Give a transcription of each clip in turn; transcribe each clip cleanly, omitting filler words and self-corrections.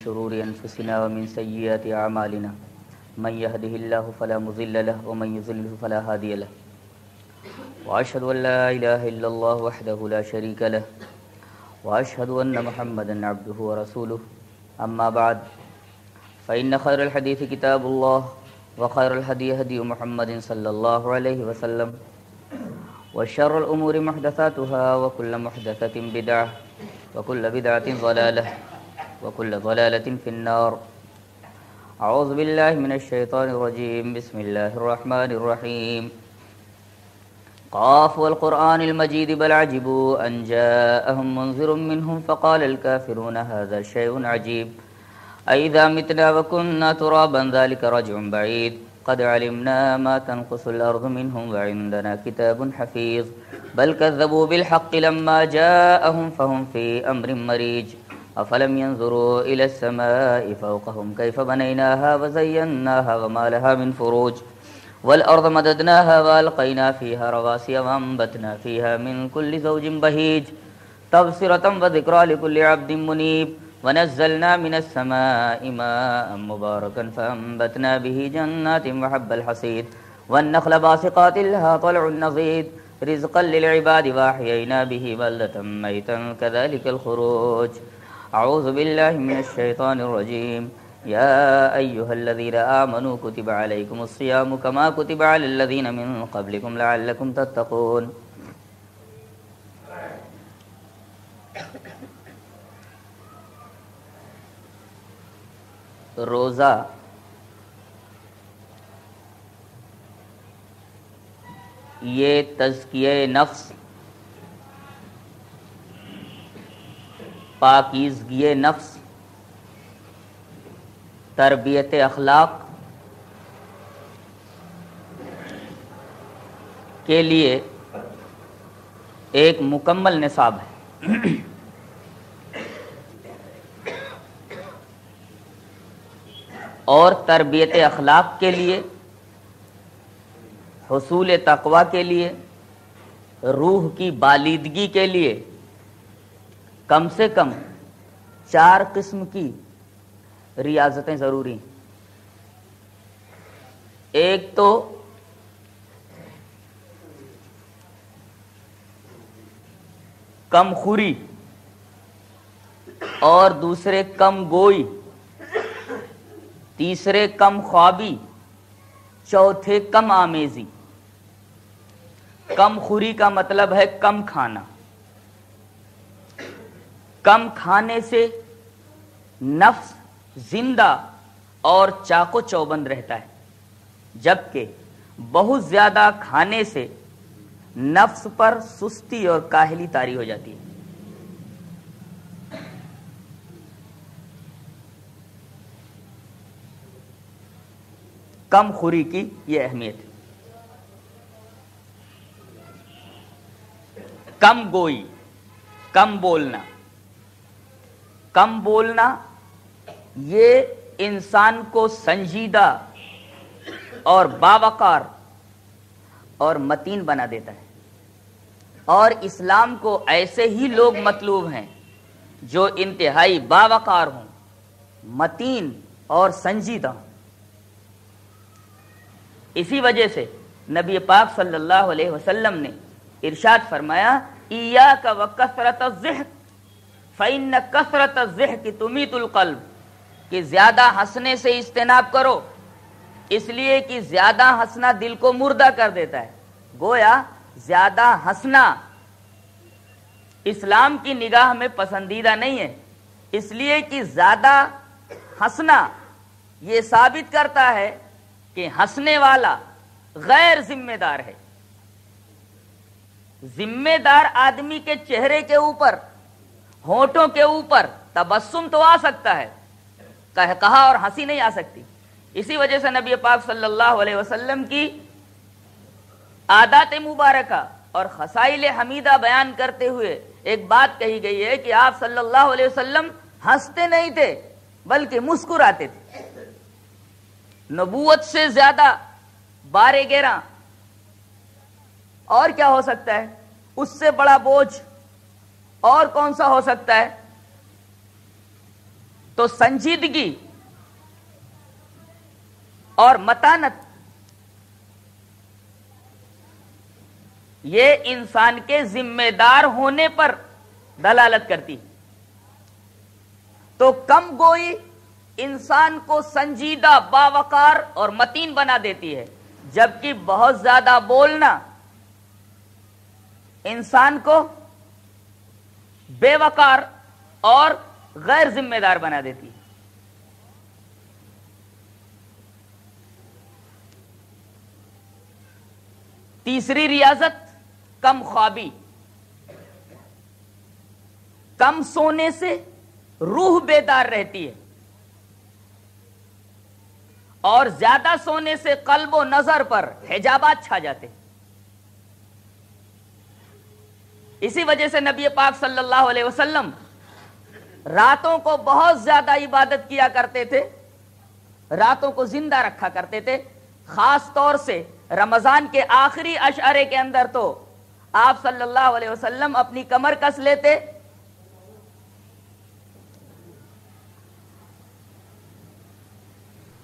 شرور أنفسنا ومن سيئات أعمالنا من يهده الله فلا مضل له ومن يضلل فلا هادي له وأشهد أن لا إله إلا الله وحده لا شريك له وأشهد أن محمدا عبده ورسوله أما بعد فإن خير الحديث كتاب الله وخير الهدي هدي محمد صلى الله عليه وسلم وشر الأمور محدثاتها وكل محدثة بدعة وكل بدعة ضلالة وكل ضلالة في النار. أعوذ بالله من الشيطان الرجيم. بسم الله الرحمن الرحيم. قاف والقرآن المجيد بل عجبوا أن جاءهم منذر منهم فقال الكافرون هذا شيء عجيب أئذا متنا وكنا ترابا ذلك رجع بعيد قد علمنا ما تنقص الأرض منهم وعندنا كتاب حفيظ بل كذبوا بالحق لما جاءهم فهم في أمر مريج أفلم ينظروا إلى السماء فوقهم كيف بنيناها وزيناها وما لها من فروج والأرض مددناها وألقينا فيها رواسي وأنبتنا فيها من كل زوج بهيج تبصرة وذكرى لكل عبد منيب ونزلنا من السماء ماء مباركا فأنبتنا به جنات وحب الحصيد والنخل باسقات لها طلع نضيد رزقا للعباد وأحيينا به بلدة ميتا كذلك الخروج. أعوذ بالله من الشيطان الرجيم. يا أيها الذين آمنوا كتب عليكم الصيام كما كتب على الذين من قبلكم لعلكم تتقون. روزہ یہ تزکیہ نفس، پاکیزگی نفس، تربیت اخلاق کے لیے ایک مکمل نصاب ہے. اور تربیت اخلاق کے لیے، حصول تقوی کے لیے، روح کی بالیدگی کے لیے کم سے کم 4 قسم کی ریاضتیں ضروری ہیں. ایک تو کم خوری، اور دوسرے کم گوئی، تیسرے کم خوابی، چوتھے کم آمیزی. کم خوری کا مطلب ہے کم کھانا. کم کھانے سے نفس زندہ اور چاقو چوبند رہتا ہے، جبکہ بہت زیادہ کھانے سے نفس پر سستی اور کاہلی طاری ہو جاتی ہے. کم خوری کی یہ اہمیت ہے. کم گوئی، کم بولنا. کم بولنا یہ انسان کو سنجیدہ اور باوقار اور متین بنا دیتا ہے. اور اسلام کو ایسے ہی لوگ مطلوب ہیں جو انتہائی باوقار ہوں، متین اور سنجیدہ ہوں. اسی وجہ سے نبی پاک صلی اللہ علیہ وسلم نے ارشاد فرمایا ایاک وکثرۃ الضحک فإن کثرۃ الضحک تمیت القلب، کہ زیادہ ہنسنے سے اجتناب کرو، اس لیے کہ زیادہ ہنسنا دل کو مردہ کر دیتا ہے. گویا زیادہ ہنسنا اسلام کی نگاہ میں پسندیدہ نہیں ہے، اس لیے کہ زیادہ ہنسنا یہ ثابت کرتا ہے کہ ہنسنے والا غیر ذمہ دار ہے. ذمہ دار آدمی کے چہرے کے اوپر، ہونٹوں کے اوپر تبسم تو آ سکتا ہے، کہا اور ہنسی نہیں آ سکتی. اسی وجہ سے نبی پاک صلی اللہ علیہ وسلم کی عادات مبارکہ اور خصائل حمیدہ بیان کرتے ہوئے ایک بات کہی گئی ہے کہ آپ صلی اللہ علیہ وسلم ہنستے نہیں تھے بلکہ مسکراتے تھے. نبوت سے زیادہ بارے گیراں اور کیا ہو سکتا ہے؟ اس سے بڑا بوجھ اور کون سا ہو سکتا ہے؟ تو سنجیدگی اور متانت یہ انسان کے ذمہ دار ہونے پر دلالت کرتی، تو کم گوئی انسان کو سنجیدہ، باوقار اور متین بنا دیتی ہے، جبکہ بہت زیادہ بولنا انسان کو بے وقار اور غیر ذمہ دار بنا دیتی ہے۔ تیسری ریاضت کم خوابی۔ کم سونے سے روح بیدار رہتی ہے اور زیادہ سونے سے قلب و نظر پر حجابات چھا جاتے ہیں۔ اسی وجہ سے نبی پاک صلی اللہ علیہ وسلم راتوں کو بہت زیادہ عبادت کیا کرتے تھے، راتوں کو زندہ رکھا کرتے تھے، خاص طور سے رمضان کے آخری اشعرے کے اندر تو آپ صلی اللہ علیہ وسلم اپنی کمر کس لیتے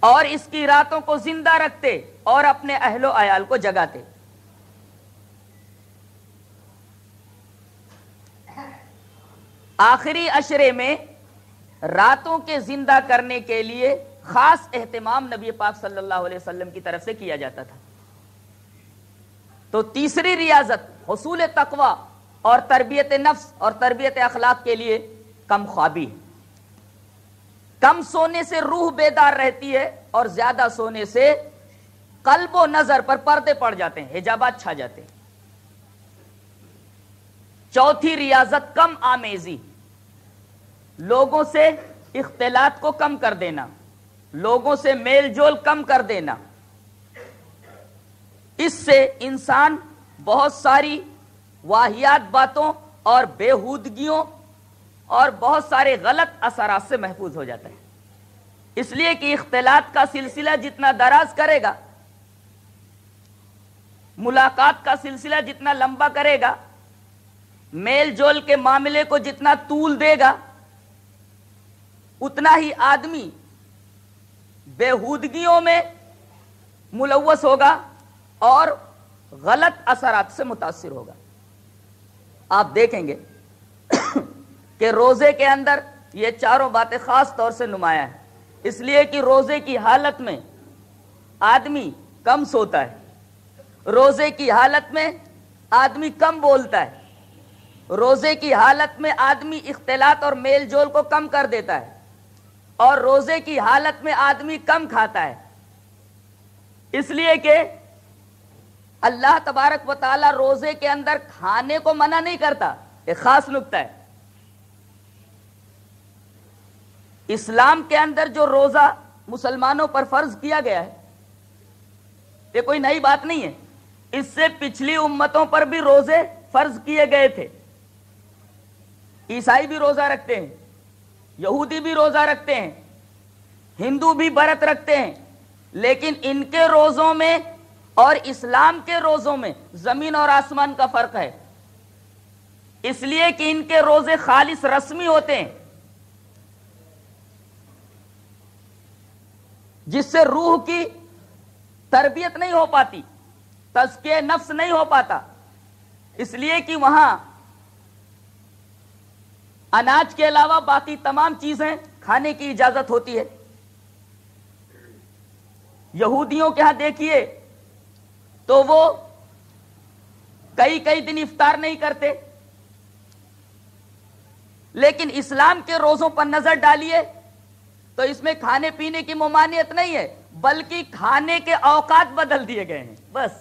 اور اس کی راتوں کو زندہ رکھتے اور اپنے اہل و عیال کو جگاتے۔ آخری عشرے میں راتوں کے زندہ کرنے کے لیے خاص اہتمام نبی پاک صلی اللہ علیہ وسلم کی طرف سے کیا جاتا تھا۔ تو تیسری ریاضت حصول تقوی اور تربیت نفس اور تربیت اخلاق کے لیے کم خوابی۔ کم سونے سے روح بیدار رہتی ہے اور زیادہ سونے سے قلب و نظر پر پردے پڑ جاتے ہیں، حجابات چھا جاتے ہیں۔ چوتھی ریاضت کم آمیزی، لوگوں سے اختلاط کو کم کر دینا، لوگوں سے میل جول کم کر دینا۔ اس سے انسان بہت ساری واہیات باتوں اور بےہودگیوں اور بہت سارے غلط اثرات سے محفوظ ہو جاتا ہے، اس لیے کہ اختلاط کا سلسلہ جتنا دراز کرے گا، ملاقات کا سلسلہ جتنا لمبا کرے گا، میل جول کے معاملے کو جتنا طول دے گا، اتنا ہی آدمی بےہودگیوں میں ملوث ہوگا اور غلط اثرات سے متاثر ہوگا۔ آپ دیکھیں گے کہ روزے کے اندر یہ چاروں باتیں خاص طور سے نمایاں ہیں، اس لیے کہ روزے کی حالت میں آدمی کم سوتا ہے، روزے کی حالت میں آدمی کم بولتا ہے، روزے کی حالت میں آدمی اختلاط اور میل جول کو کم کر دیتا ہے، اور روزے کی حالت میں آدمی کم کھاتا ہے، اس لیے کہ اللہ تبارک و تعالی روزے کے اندر کھانے کو منع نہیں کرتا۔ ایک خاص نکتہ ہے، اسلام کے اندر جو روزہ مسلمانوں پر فرض کیا گیا ہے یہ کوئی نئی بات نہیں ہے، اس سے پچھلی امتوں پر بھی روزے فرض کیے گئے تھے۔ عیسائی بھی روزہ رکھتے ہیں، یہودی بھی روزہ رکھتے ہیں، ہندو بھی برت رکھتے ہیں، لیکن ان کے روزوں میں اور اسلام کے روزوں میں زمین اور آسمان کا فرق ہے، اس لیے کہ ان کے روزے خالص رسمی ہوتے ہیں، جس سے روح کی تربیت نہیں ہو پاتی، تزکیہ نفس نہیں ہو پاتا، اس لیے کہ وہاں اناج کے علاوہ باقی تمام چیزیں کھانے کی اجازت ہوتی ہے۔ یہودیوں کے ہاں دیکھیے تو وہ کئی دن افطار نہیں کرتے، لیکن اسلام کے روزوں پر نظر ڈالیے تو اس میں کھانے پینے کی ممانعت نہیں ہے، بلکہ کھانے کے اوقات بدل دیے گئے ہیں۔ بس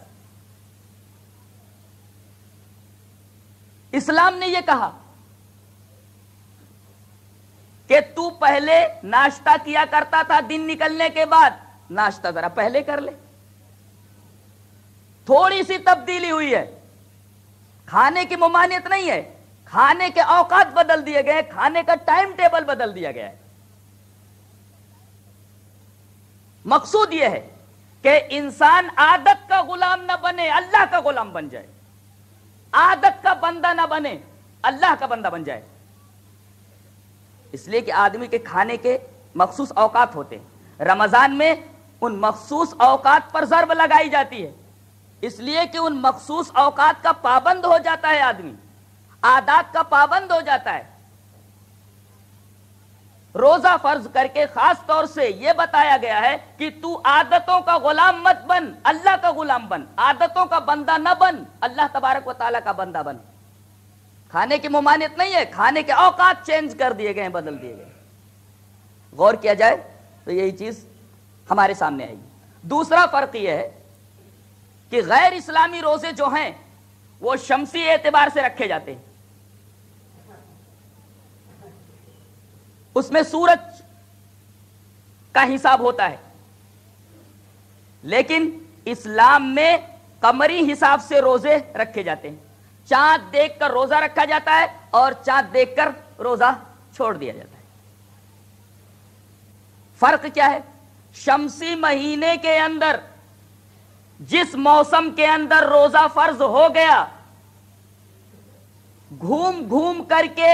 اسلام نے یہ کہا کہ تو پہلے ناشتہ کیا کرتا تھا دن نکلنے کے بعد، ناشتہ ذرا پہلے کر لے۔ تھوڑی سی تبدیلی ہوئی ہے، کھانے کی ممانعت نہیں ہے، کھانے کے اوقات بدل دیے گئے، کھانے کا ٹائم ٹیبل بدل دیا گیا ہے۔ مقصود یہ ہے کہ انسان عادت کا غلام نہ بنے، اللہ کا غلام بن جائے، عادت کا بندہ نہ بنے، اللہ کا بندہ بن جائے۔ اس لیے کہ آدمی کے کھانے کے مخصوص اوقات ہوتے ہیں، رمضان میں ان مخصوص اوقات پر ضرب لگائی جاتی ہے، اس لیے کہ ان مخصوص اوقات کا پابند ہو جاتا ہے آدمی، عادات کا پابند ہو جاتا ہے۔ روزہ فرض کر کے خاص طور سے یہ بتایا گیا ہے کہ تو عادتوں کا غلام مت بن، اللہ کا غلام بن، عادتوں کا بندہ نہ بن، اللہ تبارک و تعالیٰ کا بندہ بن۔ کھانے کی ممانعت نہیں ہے، کھانے کے اوقات چینج کر دیے گئے ہیں، بدل دیے گئے۔ غور کیا جائے تو یہی چیز ہمارے سامنے آئے گی۔ دوسرا فرق یہ ہے کہ غیر اسلامی روزے جو ہیں وہ شمسی اعتبار سے رکھے جاتے ہیں، اس میں سورج کا حساب ہوتا ہے، لیکن اسلام میں قمری حساب سے روزے رکھے جاتے ہیں۔ چاند دیکھ کر روزہ رکھا جاتا ہے اور چاند دیکھ کر روزہ چھوڑ دیا جاتا ہے۔ فرق کیا ہے؟ شمسی مہینے کے اندر جس موسم کے اندر روزہ فرض ہو گیا، گھوم گھوم کر کے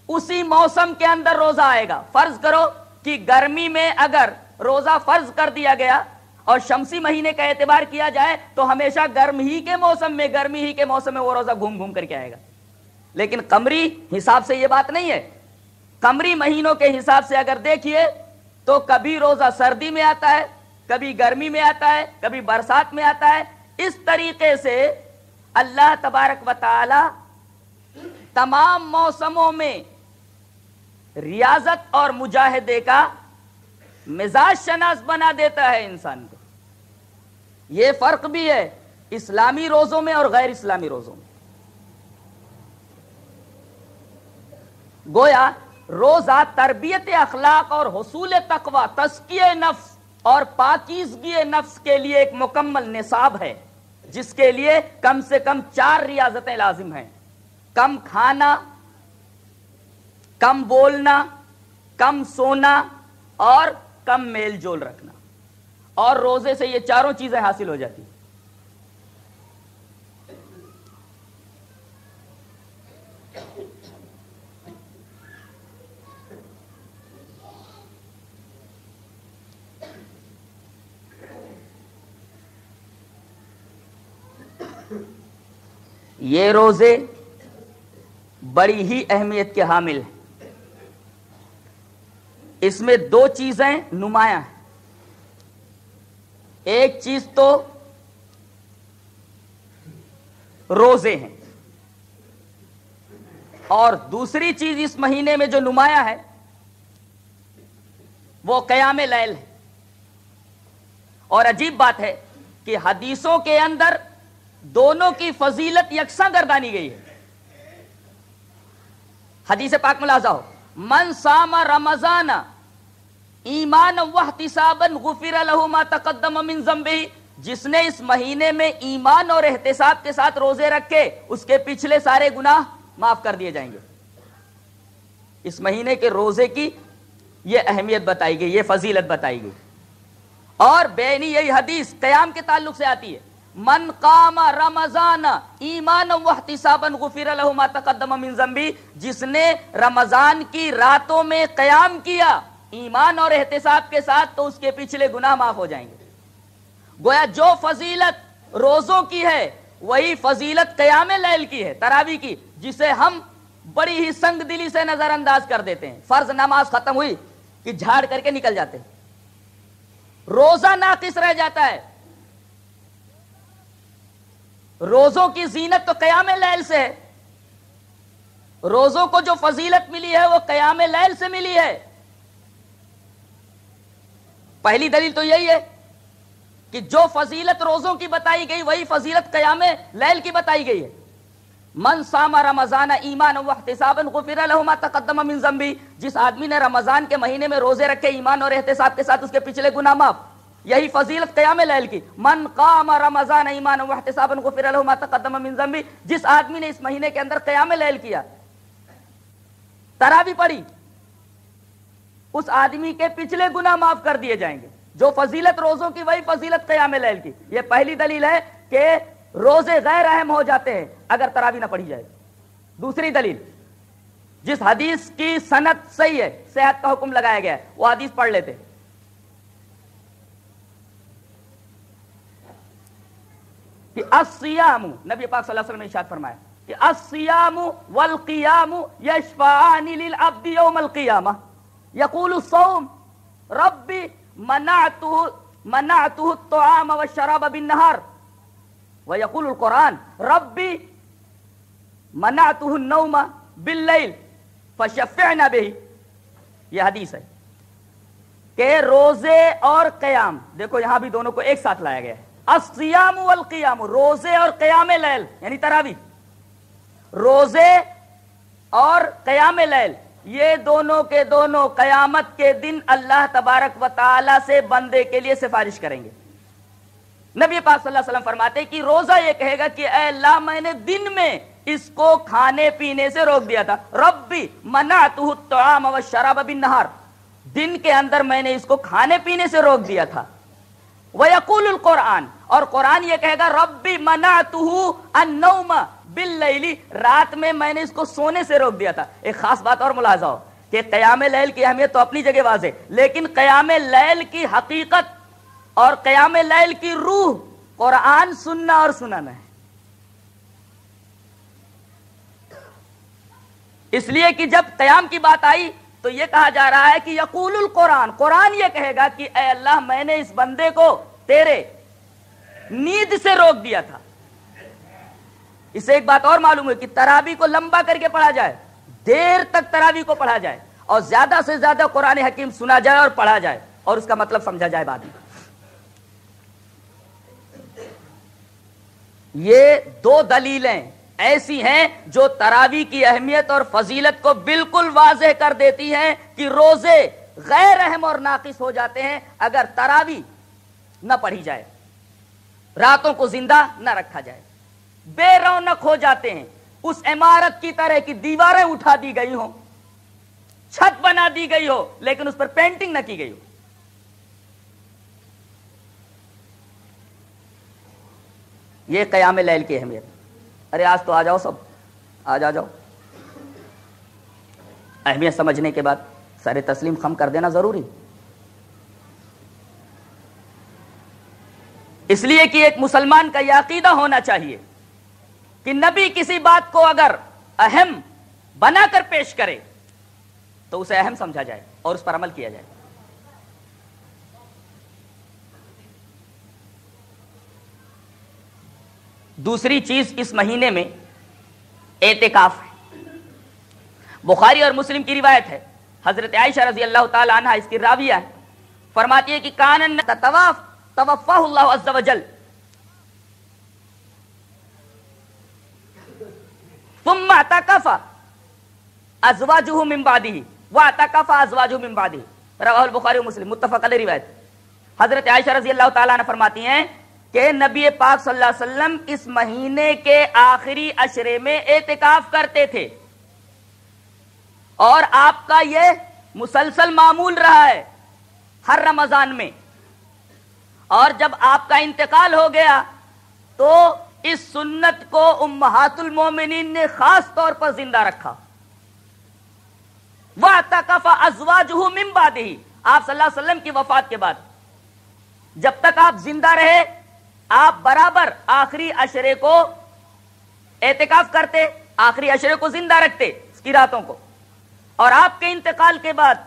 اسی موسم کے اندر روزہ آئے گا۔ فرض کرو کہ گرمی میں اگر روزہ فرض کر دیا گیا اور شمسی مہینے کا اعتبار کیا جائے تو ہمیشہ گرمی ہی کے موسم میں وہ روزہ گھوم گھوم کر کے آئے گا، لیکن قمری حساب سے یہ بات نہیں ہے۔ قمری مہینوں کے حساب سے اگر دیکھیے تو کبھی روزہ سردی میں آتا ہے، کبھی گرمی میں آتا ہے، کبھی برسات میں آتا ہے۔ اس طریقے سے اللہ تبارک و تعالی تمام موسموں میں ریاضت اور مجاہدے کا مزاج شناس بنا دیتا ہے انسان کو۔ یہ فرق بھی ہے اسلامی روزوں میں اور غیر اسلامی روزوں میں۔ گویا روزہ تربیت اخلاق اور حصول تقوی، تزکیہ نفس اور پاکیزگی نفس کے لیے ایک مکمل نصاب ہے، جس کے لیے کم سے کم 4 ریاضتیں لازم ہیں: کم کھانا، کم بولنا، کم سونا اور کم میل جول رکھنا، اور روزے سے یہ چاروں چیزیں حاصل ہو جاتی ہیں۔ یہ روزے بڑی ہی اہمیت کے حامل ہیں۔ اس میں 2 چیزیں نمایاں ہیں۔ ایک چیز تو روزے ہیں، اور دوسری چیز اس مہینے میں جو نمایاں ہے وہ قیام لیل ہے۔ اور عجیب بات ہے کہ حدیثوں کے اندر دونوں کی فضیلت یکساں گردانی گئی ہے۔ حدیث پاک ملاحظہ ہو: من صام رمضان ایمانا واحتسابا غفر له ما تقدم من ذنبہ، جس نے اس مہینے میں ایمان اور احتساب کے ساتھ روزے رکھے اس کے پچھلے سارے گناہ معاف کر دیے جائیں گے۔ اس مہینے کے روزے کی یہ اہمیت بتائی گئی، یہ فضیلت بتائی گئی۔ اور بینی یہی حدیث قیام کے تعلق سے آتی ہے: من قام رمضان ایمانا واحتسابا غفر له ما تقدم من ذنبہ، جس نے رمضان کی راتوں میں قیام کیا ایمان اور احتساب کے ساتھ تو اس کے پچھلے گناہ معاف ہو جائیں گے۔ گویا جو فضیلت روزوں کی ہے وہی فضیلت قیام لیل کی ہے، تراویح کی، جسے ہم بڑی ہی سنگ دلی سے نظر انداز کر دیتے ہیں۔ فرض نماز ختم ہوئی کہ جھاڑ کر کے نکل جاتے ہیں، روزہ ناقص رہ جاتا ہے۔ روزوں کی زینت تو قیام لیل سے ہے، روزوں کو جو فضیلت ملی ہے وہ قیام لیل سے ملی ہے۔ پہلی دلیل تو یہی ہے کہ جو فضیلت روزوں کی بتائی گئی وہی فضیلت قیام لیل کی بتائی گئی ہے۔ من صام رمضان ایمانا واحتسابا غفر له ما تقدم من ذنبہ، جس آدمی نے رمضان کے مہینے میں روزے رکھے ایمان اور احتساب کے ساتھ اس کے پچھلے گناہ معاف، یہی فضیلت قیام لیل کی۔ من قام رمضان ایمانا واحتسابا غفر له ما تقدم من ذنبہ، جس آدمی نے اس مہینے کے اندر قیام لیل کیا، تراویح پڑھی، اس آدمی کے پچھلے گناہ معاف کر دیے جائیں گے۔ جو فضیلت روزوں کی وہی فضیلت قیام لیل کی۔ یہ پہلی دلیل ہے کہ روزے غیر اہم ہو جاتے ہیں اگر تراویح نہ پڑھی جائے۔ دوسری دلیل، جس حدیث کی سند صحیح ہے، صحت کا حکم لگایا گیا ہے، وہ حدیث پڑھ لیتے کہ الصیام، نبی پاک صلی اللہ علیہ وسلم نے ارشاد فرمایا کہ الصیام والقیام یشفعان للعبد یوم القیامہ، یقول الصوم ربی منعته الطعام والشراب بالنہار، ویقول القرآن ربی منعته النوم باللیل فشفعنا بہ۔ یہ حدیث ہے کہ روزے اور قیام، دیکھو یہاں بھی دونوں کو ایک ساتھ لایا گیا ہے، الصیام والقیام، روزے اور قیام لیل یعنی تراویح، روزے اور قیام لیل، یہ دونوں کے دونوں قیامت کے دن اللہ تبارک و تعالی سے بندے کے لیے سفارش کریں گے۔ نبی پاک صلی اللہ علیہ وسلم فرماتے کہ روزہ یہ کہے گا کہ اے اللہ میں نے دن میں اس کو کھانے پینے سے روک دیا تھا، ربی منعته الطعام والشراب بالنہار، دن کے اندر میں نے اس کو کھانے پینے سے روک دیا تھا۔ وَيَقُولُ الْقُرْآنِ، اور قرآن یہ کہے گا ربی منعته النوم باللیل، رات میں نے اس کو سونے سے روک دیا تھا۔ ایک خاص بات اور ملاحظہ ہو کہ قیام لیل کی اہمیت تو اپنی جگہ واضح، لیکن قیام لیل کی حقیقت اور قیام لیل کی روح قرآن سننا اور سنانا ہے، اس لیے کہ جب قیام کی بات آئی تو یہ کہا جا رہا ہے کہ یقول القرآن، قرآن یہ کہے گا کہ اے اللہ میں نے اس بندے کو تیرے نیند سے روک دیا تھا۔ اس سے ایک بات اور معلوم ہوئی کہ تراویح کو لمبا کر کے پڑھا جائے، دیر تک تراویح کو پڑھا جائے اور زیادہ سے زیادہ قرآن حکیم سنا جائے اور پڑھا جائے اور اس کا مطلب سمجھا جائے بعد میں۔ یہ دو دلیلیں ایسی ہیں جو تراویح کی اہمیت اور فضیلت کو بالکل واضح کر دیتی ہیں کہ روزے غیر اہم اور ناقص ہو جاتے ہیں اگر تراویح نہ پڑھی جائے، راتوں کو زندہ نہ رکھا جائے، بے رونق ہو جاتے ہیں، اس عمارت کی طرح کی دیواریں اٹھا دی گئی ہوں، چھت بنا دی گئی ہو لیکن اس پر پینٹنگ نہ کی گئی ہو۔ یہ قیام لیل کی اہمیت۔ ارے آج تو آ جاؤ، سب آج آ جاؤ۔ اہمیت سمجھنے کے بعد سارے تسلیم خم کر دینا ضروری، اس لیے کہ ایک مسلمان کا یہ عقیدہ ہونا چاہیے کہ نبی کسی بات کو اگر اہم بنا کر پیش کرے تو اسے اہم سمجھا جائے اور اس پر عمل کیا جائے۔ دوسری چیز اس مہینے میں اعتکاف ہے۔ بخاری اور مسلم کی روایت ہے، حضرت عائشہ رضی اللہ تعالی عنہ اس کی راویہ ہے، فرماتی ہے کہ کان توفاہ اللہ عز وجل ثم اعتکف ازواجہ من بعدہ واعتکف ازواجہ من بعدہ، رواہ البخاری و مسلم، متفق علیہ روایت۔ حضرت عائشہ رضی اللہ تعالی عنہ فرماتی ہیں کہ نبی پاک صلی اللہ علیہ وسلم اس مہینے کے آخری عشرے میں اعتکاف کرتے تھے اور آپ کا یہ مسلسل معمول رہا ہے ہر رمضان میں، اور جب آپ کا انتقال ہو گیا تو اس سنت کو امہات المومنین نے خاص طور پر زندہ رکھا۔ وَاعْتَكَفَ أَزْوَاجُهُ مِن بَعْدِهِ، آپ صلی اللہ علیہ وسلم کی وفات کے بعد جب تک آپ زندہ رہے آپ برابر آخری عشرے کو اعتکاف کرتے، آخری عشرے کو زندہ رکھتے اس کی راتوں کو، اور آپ کے انتقال کے بعد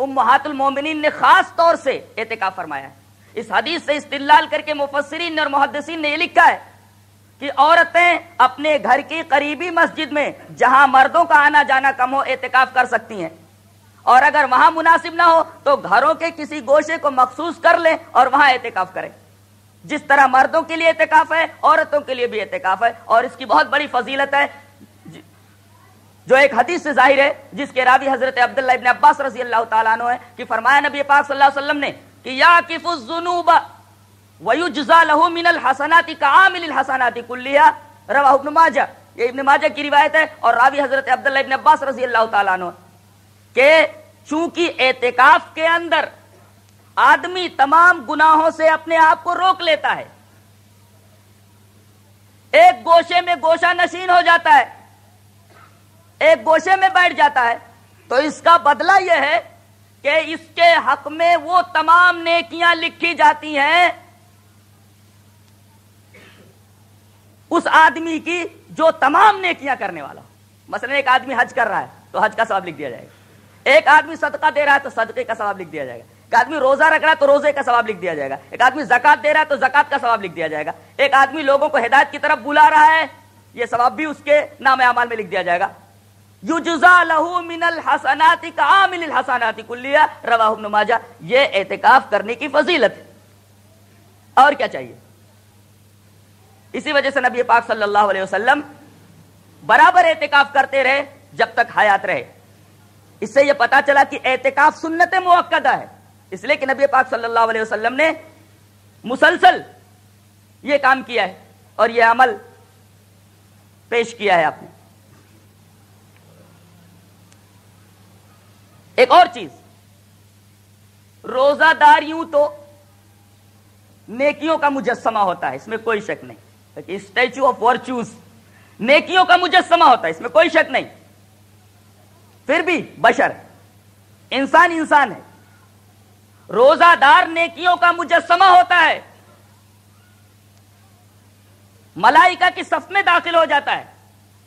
امہات المومنین نے خاص طور سے اعتکاف فرمایا ہے۔ اس حدیث سے استدلال کر کے مفسرین اور محدثین نے یہ لکھا ہے کہ عورتیں اپنے گھر کی قریبی مسجد میں جہاں مردوں کا آنا جانا کم ہو اعتکاف کر سکتی ہیں، اور اگر وہاں مناسب نہ ہو تو گھروں کے کسی گوشے کو مخصوص کر لیں اور وہاں اعتکاف کریں۔ جس طرح مردوں کے لیے اعتکاف ہے عورتوں کے لیے بھی اعتکاف ہے، اور اس کی بہت بڑی فضیلت ہے جو ایک حدیث سے ظاہر ہے، جس کے راوی حضرت عبداللہ ابن عباس رضی اللہ تعالیٰ عنہ ہے کہ فرمایا نبی پاک صلی اللہ علیہ وسلم نے کہ یعکف الذنوب ویجزا لہ من الحسنات کعامل الحسنات کلھا، رواہ ابن ماجہ، یہ ابن ماجہ کی روایت ہے اور راوی حضرت عبداللہ ابن عباس رضی اللہ تعالیٰ عنہ کہ چونکہ اعتکاف کے اندر آدمی تمام گناہوں سے اپنے آپ کو روک لیتا ہے، ایک گوشے میں گوشہ نشین ہو جاتا ہے، ایک گوشے میں بیٹھ جاتا ہے تو اس کا بدلہ یہ ہے کہ اس کے حق میں وہ تمام نیکیاں لکھی جاتی ہیں اس آدمی کی جو تمام نیکیاں کرنے والا ہو. مثلا ایک آدمی حج کر رہا ہے تو حج کا ثواب لکھ دیا جائے گا. ایک آدمی صدقہ دے رہا ہے تو صدقے کا ثواب لکھ دیا جائے گا. ایک آدمی روزہ رکھ رہا ہے تو روزے کا ثواب لکھ دیا جائے گا. ایک آدمی زکات دے رہا ہے تو زکات کا ثواب لکھ دیا جائے گا. ایک آدمی لوگوں کو ہدایت کی طرف بلا رہا ہے, یہ ثواب بھی اس کے نام اعمال میں لکھ دیا جائے گا. یجزا لہ من الحسنات کعامل الحسنات کلیہ, رواہ ابن ماجہ. یہ اعتکاف کرنے کی فضیلت ہے. اور کیا چاہیے؟ اسی وجہ سے نبی پاک صلی اللہ علیہ وسلم برابر اعتکاف کرتے رہے جب تک حیات رہے. اس سے یہ پتا چلا کہ اعتکاف سنت مؤکدہ ہے, اس لیے کہ نبی پاک صلی اللہ علیہ وسلم نے مسلسل یہ کام کیا ہے اور یہ عمل پیش کیا ہے آپ نے. ایک اور چیز, روزہ دار یوں تو نیکیوں کا مجسمہ ہوتا ہے, اس میں کوئی شک نہیں. اسٹیچو آف ورچوز نیکیوں کا مجسمہ ہوتا ہے, اس میں کوئی شک نہیں. پھر بھی بشر انسان ہے. روزہ دار نیکیوں کا مجسمہ ہوتا ہے, ملائکہ کی صف میں داخل ہو جاتا ہے,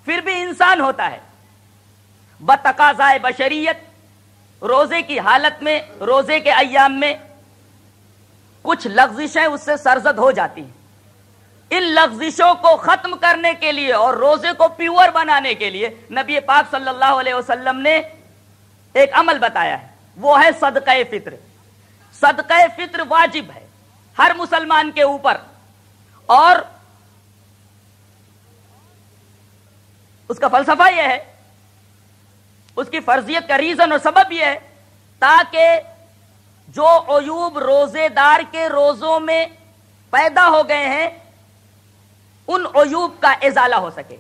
پھر بھی انسان ہوتا ہے. بتقاضائے بشریت روزے کی حالت میں, روزے کے ایام میں کچھ لغزشیں اس سے سرزد ہو جاتی ہیں. ان لغزشوں کو ختم کرنے کے لیے اور روزے کو پیور بنانے کے لیے نبی پاک صلی اللہ علیہ وسلم نے ایک عمل بتایا ہے, وہ ہے صدقہ فطر. صدقہ فطر واجب ہے ہر مسلمان کے اوپر, اور اس کا فلسفہ یہ ہے, اس کی فرضیت کا ریزن اور سبب یہ ہے تاکہ جو عیوب روزے دار کے روزوں میں پیدا ہو گئے ہیں ان عیوب کا ازالہ ہو سکے.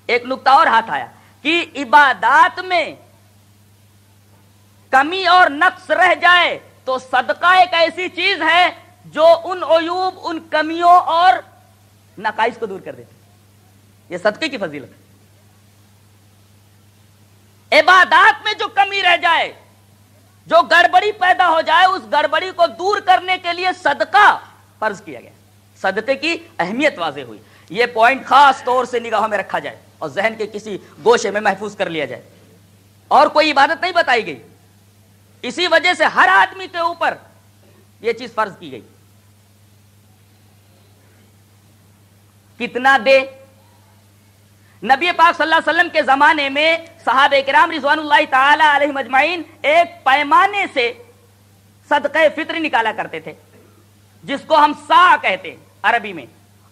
ایک نقطہ اور ہاتھ آیا کہ عبادات میں کمی اور نقص رہ جائے تو صدقہ ایک ایسی چیز ہے جو ان عیوب, ان کمیوں اور نقائص کو دور کر دیتی. یہ صدقے کی فضیلت ہے. عبادات میں جو کمی رہ جائے, جو گڑبڑی پیدا ہو جائے, اس گڑبڑی کو دور کرنے کے لیے صدقہ فرض کیا گیا. صدقے کی اہمیت واضح ہوئی. یہ پوائنٹ خاص طور سے نگاہوں میں رکھا جائے اور ذہن کے کسی گوشے میں محفوظ کر لیا جائے. اور کوئی عبادت نہیں بتائی گئی, اسی وجہ سے ہر آدمی کے اوپر یہ چیز فرض کی گئی. کتنا دے؟ نبی پاک صلی اللہ علیہ وسلم کے زمانے میں صحابہ کرام رضوان اللہ تعالی علیہم اجمعین ایک پیمانے سے صدقہ فطر نکالا کرتے تھے جس کو ہم سا کہتے ہیں عربی میں.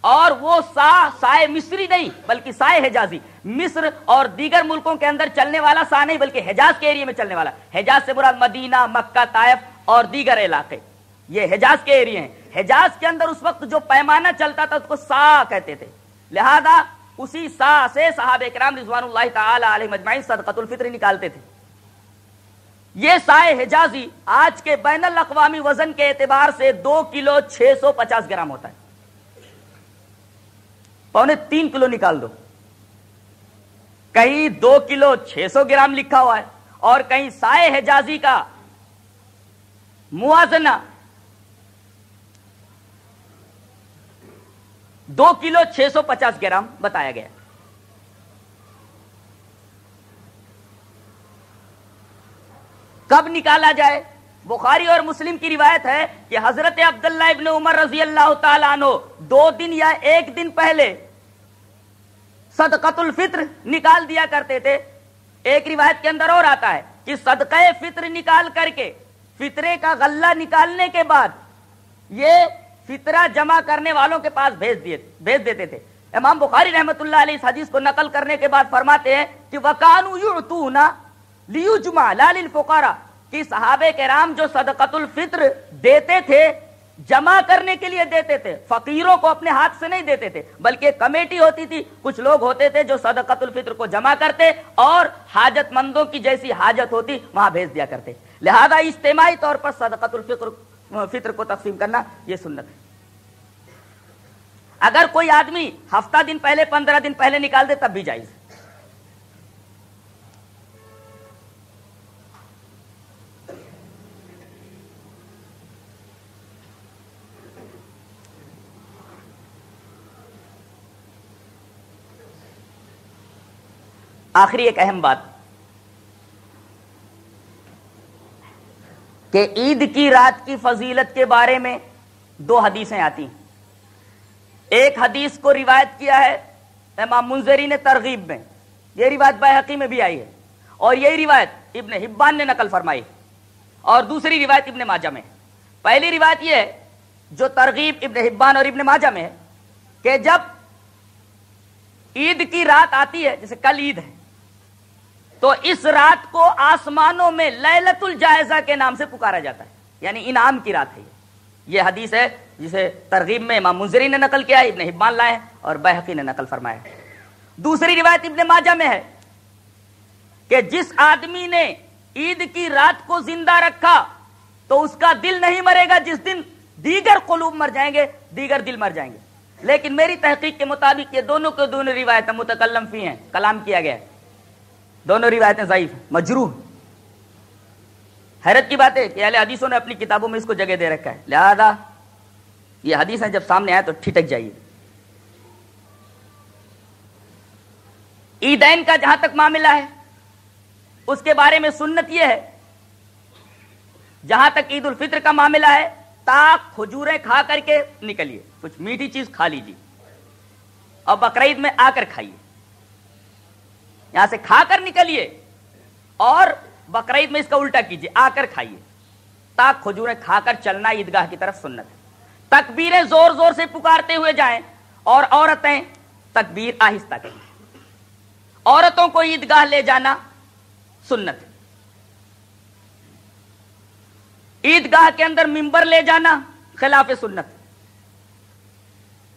اور وہ سائے مصری نہیں بلکہ سائے حجازی, مصر اور دیگر ملکوں کے اندر چلنے والا سا نہیں بلکہ حجاز کے ایریا میں چلنے والا. حجاز سے مراد مدینہ, مکہ, طائف اور دیگر علاقے, یہ حجاز کے ایریا ہیں. حجاز کے اندر اس وقت جو پیمانہ چلتا تھا اس کو سا کہتے تھے. لہذا اسی سا سے صحابہ کرام رضوان اللہ تعالی علیہم اجمعین صدقۃ الفطر نکالتے تھے. یہ سائے حجازی آج کے بین الاقوامی وزن کے اعتبار سے 2 کلو 650 گرام ہوتا ہے. 2.25 کلو نکال دو, کہیں 2 کلو 600 گرام لکھا ہوا ہے اور کہیں سائے حجازی کا موازنہ 2 کلو 650 گرام بتایا گیا. کب نکالا جائے؟ بخاری اور مسلم کی روایت ہے کہ حضرت عبداللہ ابن عمر رضی اللہ تعالیٰ عنہ 2 دن یا 1 دن پہلے صدقۃ الفطر نکال دیا کرتے تھے. ایک روایت کے اندر اور آتا ہے کہ صدقہ فطر نکال کر کے فطرے کا غلہ نکالنے کے بعد یہ فطرہ جمع کرنے والوں کے پاس بھیج دیتے تھے. امام بخاری رحمۃ اللہ علیہ اس حدیث کو نقل کرنے کے بعد فرماتے ہیں کہ وَكَانُوا يُعْطُونَ لِيُجْمَعَ لَا لِلْفُقَرَاء, کہ صحابہ کرام جو صدقۃ الفطر دیتے تھے جمع کرنے کے لیے دیتے تھے, فقیروں کو اپنے ہاتھ سے نہیں دیتے تھے بلکہ ایک کمیٹی ہوتی تھی, کچھ لوگ ہوتے تھے جو صدقۃ الفطر کو جمع کرتے اور حاجت مندوں کی جیسی حاجت ہوتی وہاں بھیج دیا کرتے. لہذا اجتماعی طور پر صدقۃ الفطر کو تقسیم کرنا یہ سنت ہے. اگر کوئی آدمی ہفتہ دن پہلے 15 دن پہلے نکال دے تب بھی جائز. آخری ایک اہم بات کہ عید کی رات کی فضیلت کے بارے میں 2 حدیثیں آتی ہیں. ایک حدیث کو روایت کیا ہے امام منذری نے ترغیب میں، یہ روایت بیہقی میں بھی آئی ہے، اور یہی روایت ابن حبان نے نقل فرمائی، اور دوسری روایت ابن ماجہ میں. پہلی روایت یہ ہے جو ترغیب ابن حبان اور ابن ماجہ میں ہے کہ جب عید کی رات آتی ہے، جیسے کل عید ہے، تو اس رات کو آسمانوں میں لیلۃ الجائزہ کے نام سے پکارا جاتا ہے، یعنی انعام کی رات ہے. یہ حدیث ہے جسے ترغیب میں امام منذری نے نقل کیا ہے، ابن حبان لائے اور بیہقی نے نقل فرمایا. دوسری روایت ابن ماجہ میں ہے کہ جس آدمی نے عید کی رات کو زندہ رکھا تو اس کا دل نہیں مرے گا جس دن دیگر قلوب مر جائیں گے، دیگر دل مر جائیں گے. لیکن میری تحقیق کے مطابق یہ دونوں کے دونوں روایتیں متکلم فی ہیں، کلام کیا گیا ہے، دونوں روایتیں ضعیف ہیں، مجروح. حیرت کی بات ہے کہ اہل حدیثوں نے اپنی کتابوں میں اس کو جگہ دے رکھا ہے، لہذا یہ حدیثیں جب سامنے آئے تو ٹھٹک جائیے. عیدین کا جہاں تک معاملہ ہے اس کے بارے میں سنت یہ ہے، جہاں تک عید الفطر کا معاملہ ہے تاک کھجوریں کھا کر کے نکلیے، کچھ میٹھی چیز کھا لیجیے، اور بقرعید میں آ کر کھائیے. یہاں سے کھا کر نکلیے اور بقرعید میں اس کا الٹا کیجیے، آ کر کھائیے. تاک کھجوریں کھا کر چلنا عیدگاہ کی طرف سنت ہے. تکبیریں زور زور سے پکارتے ہوئے جائیں، اور عورتیں تکبیر آہستہ کریں. عورتوں کو عیدگاہ لے جانا سنت ہے. عیدگاہ کے اندر ممبر لے جانا خلاف سنت.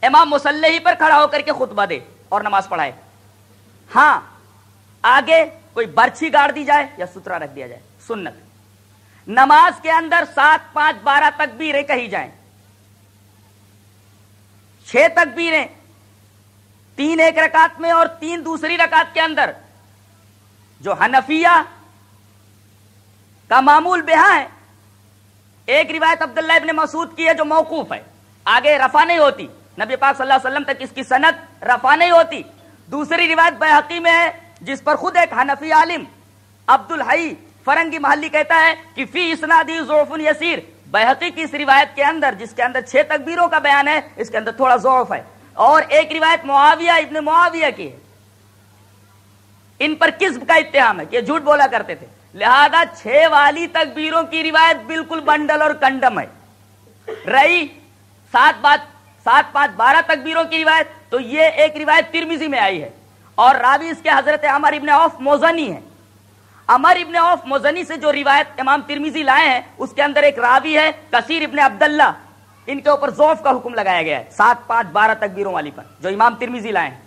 امام مصلی پر کھڑا ہو کر کے خطبہ دے اور نماز پڑھائے. ہاں آگے کوئی برچھی گاڑ دی جائے یا سترا رکھ دیا جائے، سنت. نماز کے اندر 7 5 12 تکبیریں کہی جائیں، 6 تکبیریں، 3 ایک رکعت میں اور 3 دوسری رکعت کے اندر. جو حنفیہ کا معمول بہا ہے، ایک روایت عبداللہ ابن مسعود کی ہے جو موقوف ہے، آگے رفع نہیں ہوتی، نبی پاک صلی اللہ علیہ وسلم تک اس کی سند رفع نہیں ہوتی. دوسری روایت بیہقی میں ہے جس پر خود ایک حنفی عالم عبد الحی فرنگی محلی کہتا ہے کہ فی اسنادی ضعف یسیر. بیہقی کی اس روایت کے اندر جس کے اندر 6 تکبیروں کا بیان ہے، اس کے اندر تھوڑا ضعف ہے. اور ایک روایت معاویہ ابن معاویہ کی ہے، ان پر کذب کا اتہام ہے کہ یہ جھوٹ بولا کرتے تھے، لہذا 6 والی تکبیروں کی روایت بالکل بنڈل اور کنڈم ہے. رہی 7 5 12 تکبیروں کی روایت، تو یہ ایک روایت ترمذی میں آئی ہے، اور راوی اس کے حضرت عمر ابن عوف مزنی ہیں. عمر ابن عوف مزنی سے جو روایت امام ترمذی لائے ہیں اس کے اندر ایک راوی ہے کثیر ابن عبداللہ، ان کے اوپر ضعف کا حکم لگایا گیا ہے 7 5 12 تکبیروں والی پر جو امام ترمذی لائے ہیں.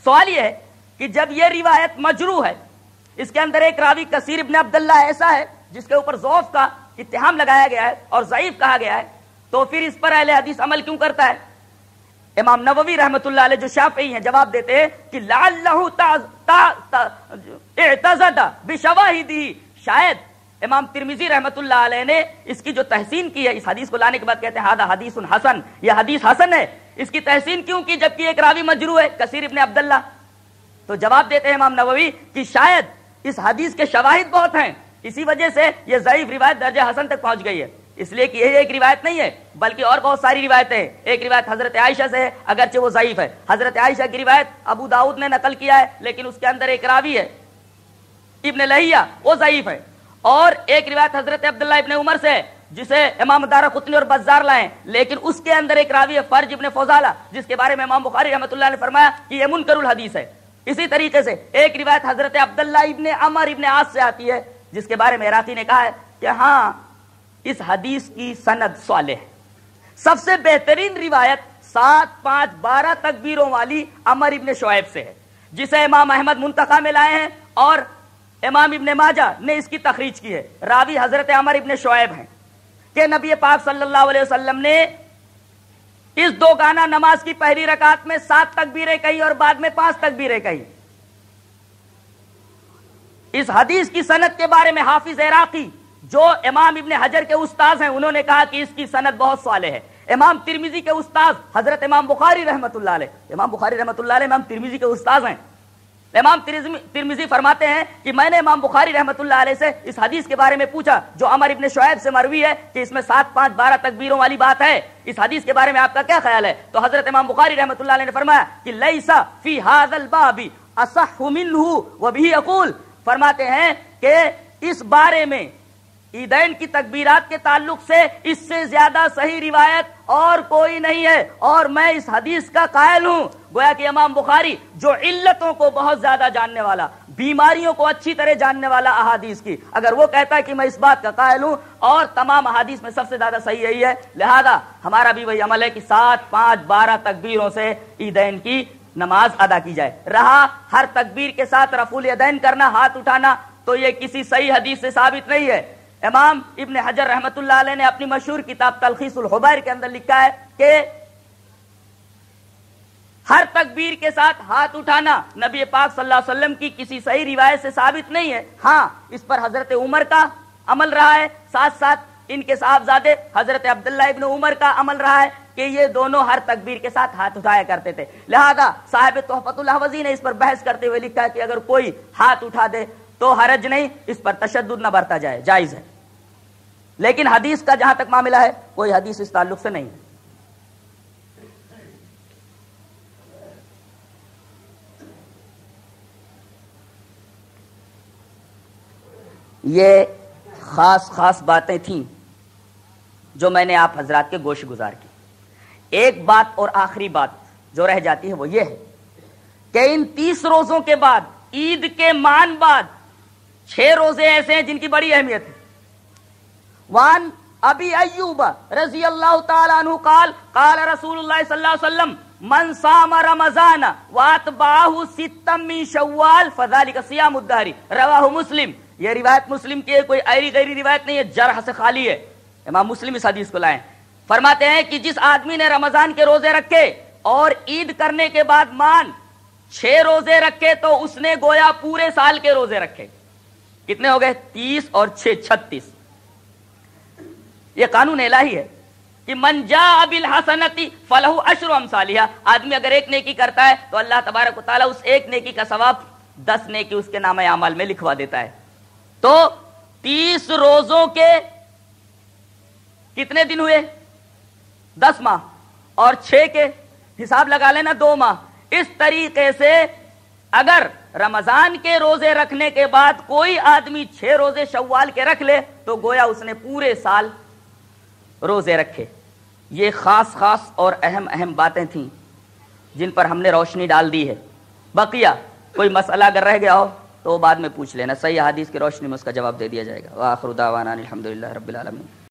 سوال یہ ہے کہ جب یہ روایت مجروح ہے، اس کے اندر ایک راوی کثیر ابن عبداللہ ایسا ہے جس کے اوپر ضعف کا اتہام لگایا گیا ہے اور ضعیف کہا گیا ہے، تو پھر اس پر اہل حدیث عمل کیوں کرتا ہے؟ امام نووی رحمۃ اللہ علیہ جو شافعی ہیں جواب دیتے ہیں کہ لعلہ اعتزد بشواہدہ، شاید امام ترمذی رحمۃ اللہ علیہ نے اس کی جو تحسین کی ہے، اس حدیث کو لانے کے بعد کہتے ہیں ھذا حدیث حسن، یہ حدیث حسن ہے. اس کی تحسین کیوں کی جبکہ ایک راوی مجروح ہے کثیر ابن عبداللہ؟ تو جواب دیتے ہیں امام نووی کہ شاید اس حدیث کے شواہد بہت ہیں، اسی وجہ سے یہ ضعیف روایت درجہ حسن تک پہنچ گئی ہے. اس لیے کہ یہ ایک روایت نہیں ہے بلکہ اور بہت ساری روایتیں ہیں. ایک روایت حضرت عائشہ سے ہے اگرچہ وہ ضعیف ہے، حضرت عائشہ کی روایت ابو داؤد نے نقل کیا ہے لیکن اس کے اندر ایک راوی ہے ابن لہیہ، وہ ضعیف ہے. اور ایک روایت حضرت عبداللہ ابن عمر سے ہے جسے امام دارقطنی اور بزار لائے، لیکن اس کے اندر ایک راوی ہے فرج ابن فضالہ جس کے بارے میں امام بخاری رحمۃ اللہ نے فرمایا کہ یہ منکر الحدیث ہے. اسی طریقے سے ایک روایت حضرت عبداللہ ابن عمر ابن عاص سے آتی ہے جس کے بارے میں عراقی نے کہا ہے کہ ہاں اس حدیث کی سند صالح ہے. سب سے بہترین روایت 7 5 12 تکبیروں والی عمر ابن شعیب سے ہے جسے امام احمد منتقی میں لائے ہیں اور امام ابن ماجہ نے اس کی تخریج کی ہے. راوی حضرت عمر ابن شعیب ہیں کہ نبی پاک صلی اللہ علیہ وسلم نے اس 2 گانا نماز کی پہلی رکعت میں 7 تکبیریں کہی اور بعد میں 5 تکبیریں کہی. اس حدیث کی سند کے بارے میں حافظ عراقی جو امام ابن حجر کے استاذ ہیں انہوں نے کہا کہ اس کی سند بہت صالح ہے. امام ترمذی کے استاذ حضرت امام بخاری رحمۃ اللہ علیہ، امام بخاری رحمۃ اللہ علیہ امام ترمذی کے استاذ ہیں، امام ترمذی فرماتے ہیں کہ میں نے امام بخاری رحمۃ اللہ علیہ سے اس حدیث کے بارے میں پوچھا جو عمر ابن شعیب سے مروی ہے کہ اس میں 7 5 12 تکبیروں والی بات ہے، اس حدیث کے بارے میں آپ کا کیا خیال ہے؟ تو حضرت امام بخاری رحمۃ اللہ علیہ نے فرمایا کہ لیس فی ھذا الباب اصح منہ وبہ اقول، فرماتے ہیں کہ اس بارے میں عیدین کی تکبیرات کے تعلق سے اس سے زیادہ صحیح روایت اور کوئی نہیں ہے، اور میں اس حدیث کا قائل ہوں۔ گویا کہ امام بخاری جو علتوں کو بہت زیادہ جاننے والا، بیماریوں کو اچھی طرح جاننے والا احادیث کی، اگر وہ کہتا ہے کہ میں اس بات کا قائل ہوں اور تمام احادیث میں سب سے زیادہ صحیح یہی ہے، لہذا ہمارا بھی وہی عمل ہے کہ 7 5 12 تکبیروں سے عیدین کی نماز ادا کی جائے۔ رہا ہر تکبیر کے ساتھ رفع الیدین کرنا، ہاتھ اٹھانا، تو یہ کسی صحیح حدیث سے ثابت نہیں ہے۔ امام ابن حجر رحمۃ اللہ علیہ نے اپنی مشہور کتاب تلخیص الحبیر کے اندر لکھا ہے کہ ہر تکبیر کے ساتھ ہاتھ اٹھانا نبی پاک صلی اللہ علیہ وسلم کی کسی صحیح روایت سے ثابت نہیں ہے، ہاں اس پر حضرت عمر کا عمل رہا ہے، ساتھ ساتھ ان کے صاحبزادے حضرت عبداللہ ابن عمر کا عمل رہا ہے کہ یہ دونوں ہر تکبیر کے ساتھ ہاتھ اٹھایا کرتے تھے۔ لہذا صاحب تحفۃ الاحوذی نے اس پر بحث کرتے ہوئے لکھا ہے کہ اگر کوئی ہاتھ اٹھا دے تو حرج نہیں، اس پر تشدد نہ برتا جائے، جائز ہے، لیکن حدیث کا جہاں تک معاملہ ہے کوئی حدیث اس تعلق سے نہیں ہے۔ یہ خاص باتیں تھیں جو میں نے آپ حضرات کے گوش گزار کی۔ ایک بات اور آخری بات جو رہ جاتی ہے وہ یہ ہے کہ ان 30 روزوں کے بعد عید کے مان بعد 6 روزے ایسے ہیں جن کی بڑی اہمیت ہے۔ وان ابی ایوب رضی اللہ تعالی عنہ قال قال رسول اللہ صلی اللہ علیہ وسلم من صام رمضان واتبعہ 6 من شوال فذلک صیام الدہر، رواہ مسلم۔ یہ روایت مسلم کی ہے، کوئی ایری غیری روایت نہیں ہے، جرح سے خالی ہے، امام مسلم اس حدیث کو لائیں۔ فرماتے ہیں کہ جس آدمی نے رمضان کے روزے رکھے اور عید کرنے کے بعد مان 6 روزے رکھے تو اس نے گویا پورے سال کے روزے رکھے۔ کتنے ہو گئے؟ 30 اور 6 36۔ یہ قانون الہی ہے کہ من جاء بالحسنۃ فلہ عشر امثالھا، آدمی اگر ایک نیکی کرتا ہے تو اللہ تبارک و تعالیٰ اس ایک نیکی کا ثواب 10 نیکی اس کے نامہ اعمال میں لکھوا دیتا ہے۔ تو 30 روزوں کے کتنے دن ہوئے؟ 10 ماہ، اور 6 کے حساب لگا لینا 2 ماہ۔ اس طریقے سے اگر رمضان کے روزے رکھنے کے بعد کوئی آدمی 6 روزے شوال کے رکھ لے تو گویا اس نے پورے سال روزے رکھے۔ یہ خاص اور اہم باتیں تھیں جن پر ہم نے روشنی ڈال دی ہے۔ بقیہ کوئی مسئلہ اگر رہ گیا ہو تو بعد میں پوچھ لینا، صحیح حدیث کی روشنی میں اس کا جواب دے دیا جائے گا۔ وآخر دعوانا الحمدللہ رب العالمین۔